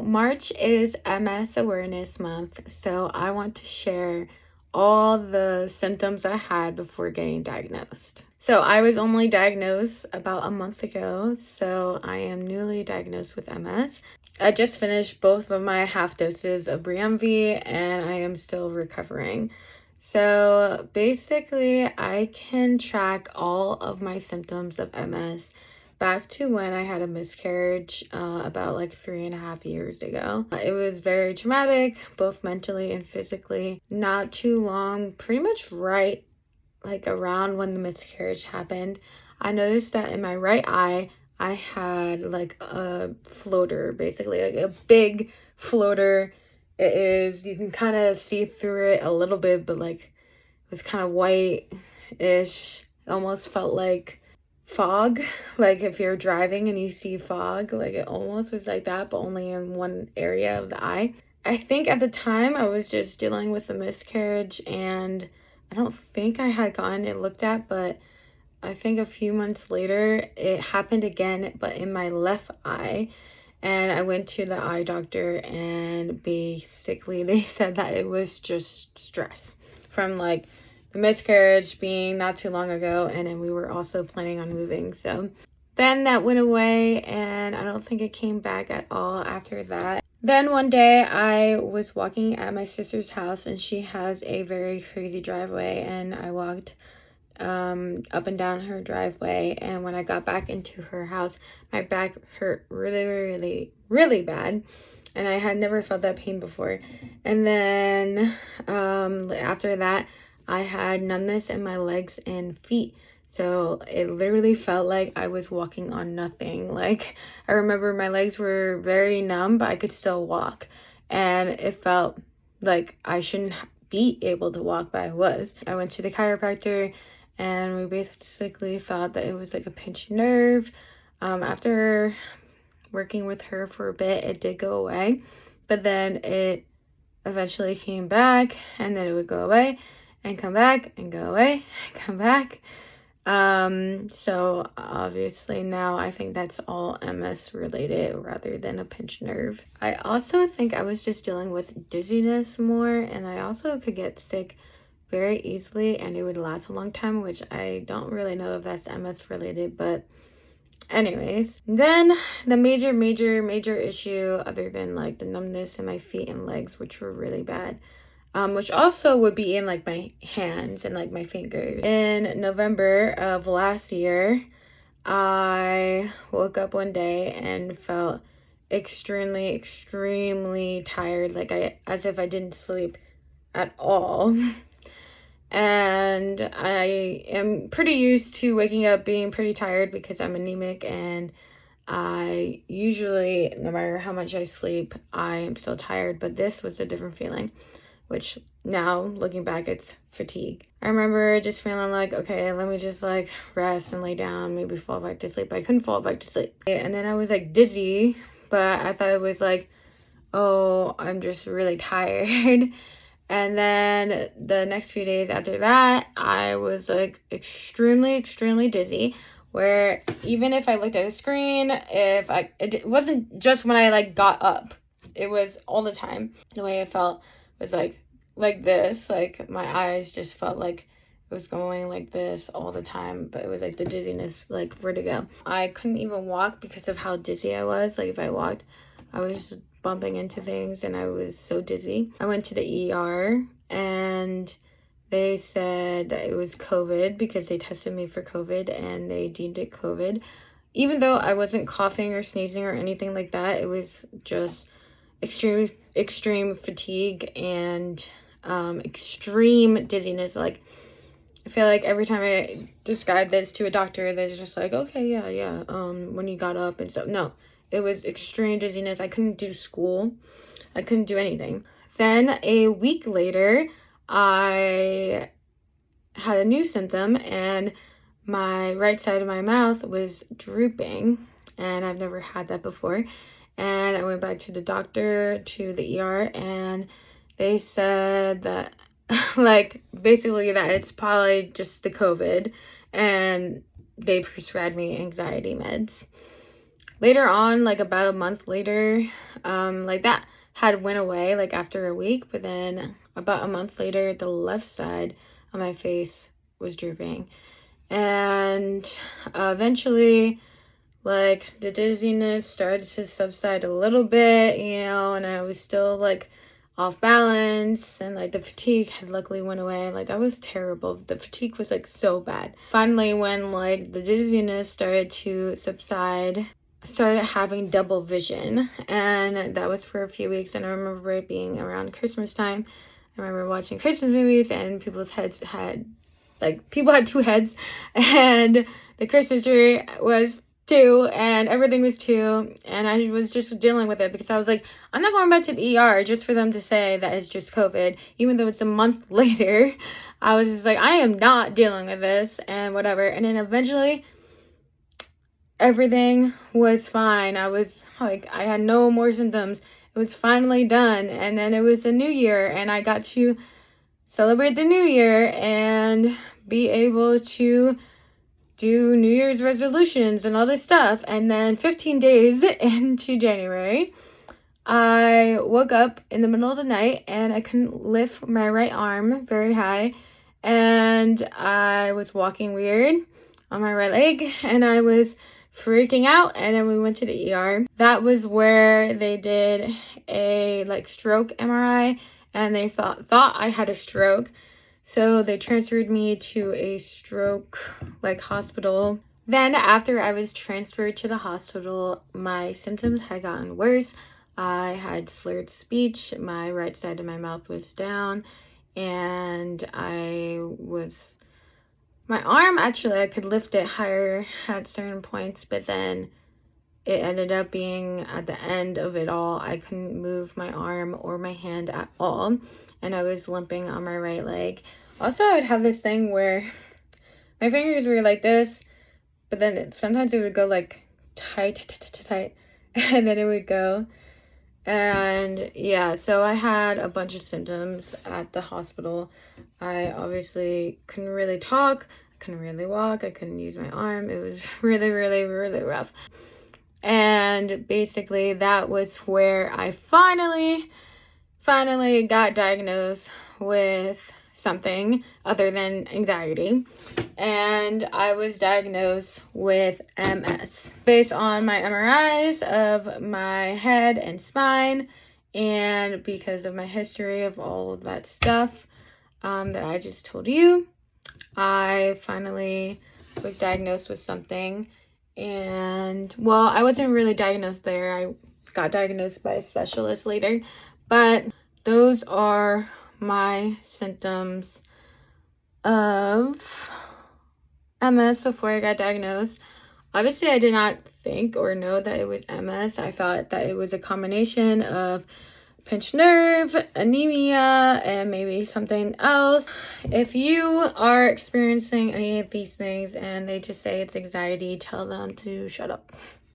March is MS Awareness Month, so I want to share all the symptoms I had before getting diagnosed. So I was only diagnosed about a month ago, so I am newly diagnosed with MS. I just finished both of my half doses of Briumvi and I am still recovering. So basically, I can track all of my symptoms of MS back to when I had a miscarriage about like 3.5 years ago. It was very traumatic, both mentally and physically. Not too long, pretty much right like around when the miscarriage happened, I noticed that in my right eye, I had like a floater, basically like a big floater. It is, you can kind of see through it a little bit, but like it was kind of white-ish. It almost felt like fog, like if you're driving and you see fog, like it almost was like that, but only in one area of the eye. I think at the time I was just dealing with a miscarriage and I don't think I had gotten it looked at, but I think a few months later it happened again, but in my left eye. And I went to the eye doctor and basically they said that it was just stress from like the miscarriage being not too long ago, and then we were also planning on moving. So then that went away and I don't think it came back at all after that. Then one day I was walking at my sister's house and she has a very crazy driveway, and I walked up and down her driveway, and when I got back into her house, my back hurt really bad, and I had never felt that pain before. And then after that I had numbness in my legs and feet. So it literally felt like I was walking on nothing. Like I remember my legs were very numb, but I could still walk. And it felt like I shouldn't be able to walk, but I was. I went to the chiropractor and we basically thought that it was like a pinched nerve. After working with her for a bit, it did go away. But then it eventually came back, and then it would go away and come back and go away, come back. So obviously now I think that's all MS related rather than a pinched nerve. I also think I was just dealing with dizziness more, and I also could get sick very easily and it would last a long time, which I don't really know if that's MS related, but anyways. Then the major issue, other than like the numbness in my feet and legs, which were really bad, which also would be in like my hands and like my fingers. In November of last year, I woke up one day and felt extremely tired, like as if I didn't sleep at all. And I am pretty used to waking up being pretty tired because I'm anemic, and I usually, no matter how much I sleep, I am still tired, but this was a different feeling, which now looking back, it's fatigue. I remember just feeling like, okay, let me just like rest and lay down, maybe fall back to sleep. I couldn't fall back to sleep. And then I was like dizzy, but I thought it was like, oh, I'm just really tired. And then the next few days after that, I was like extremely dizzy, where even if I looked at a screen, it wasn't just when I like got up, it was all the time. The way I felt was like this, like my eyes just felt like it was going like this all the time, but it was like the dizziness, like vertigo. I couldn't even walk because of how dizzy I was. Like if I walked, I was just bumping into things and I was so dizzy. I went to the ER and they said that it was COVID because they tested me for COVID and they deemed it COVID. Even though I wasn't coughing or sneezing or anything like that, it was just extreme fatigue and extreme dizziness. Like I feel like every time I describe this to a doctor, they're just like, okay, yeah, when you got up and stuff. No, it was extreme dizziness. I couldn't do school. I couldn't do anything. Then a week later, I had a new symptom, and my right side of my mouth was drooping, and I've never had that before. And I went back to the doctor, to the ER, and they said that like basically that it's probably just the COVID, and they prescribed me anxiety meds. Later on, like about a month later, like that had went away like after a week, but then about a month later, the left side of my face was drooping. And eventually, like, the dizziness started to subside a little bit, and I was still like off balance, and like the fatigue had luckily went away. Like, I was terrible. The fatigue was like so bad. Finally, when like the dizziness started to subside, I started having double vision, and that was for a few weeks. And I remember it being around Christmas time. I remember watching Christmas movies, and people had two heads, and the Christmas tree was two, and everything was two, and I was just dealing with it because I was like, I'm not going back to the ER just for them to say that it's just COVID, even though it's a month later. I was just like, I am not dealing with this, and whatever. And then eventually, everything was fine. I was like, I had no more symptoms. It was finally done, and then it was the new year, and I got to celebrate the new year and be able to do New Year's resolutions and all this stuff. And then 15 days into January, I woke up in the middle of the night and I couldn't lift my right arm very high, and I was walking weird on my right leg, and I was freaking out. And then we went to the ER. That was where they did a like stroke MRI, and they thought I had a stroke. So they transferred me to a stroke like hospital. Then after I was transferred to the hospital, my symptoms had gotten worse. I had slurred speech, my right side of my mouth was down, and my arm, actually I could lift it higher at certain points, but then it ended up being at the end of it all, I couldn't move my arm or my hand at all, and I was limping on my right leg. Also, I would have this thing where my fingers were like this, but then sometimes it would go like tight, and then it would go. And yeah, so I had a bunch of symptoms at the hospital. I obviously couldn't really talk, I couldn't really walk, I couldn't use my arm. It was really, really, really rough. And basically that was where I finally got diagnosed with something other than anxiety, and I was diagnosed with MS based on my MRIs of my head and spine, and because of my history of all of that stuff that I just told you. I finally was diagnosed with something, and well, I wasn't really diagnosed there. I got diagnosed by a specialist later, but those are my symptoms of MS before I got diagnosed. Obviously, I did not think or know that it was MS. I thought that it was a combination of pinched nerve, anemia, and maybe something else. If you are experiencing any of these things and they just say it's anxiety, tell them to shut up.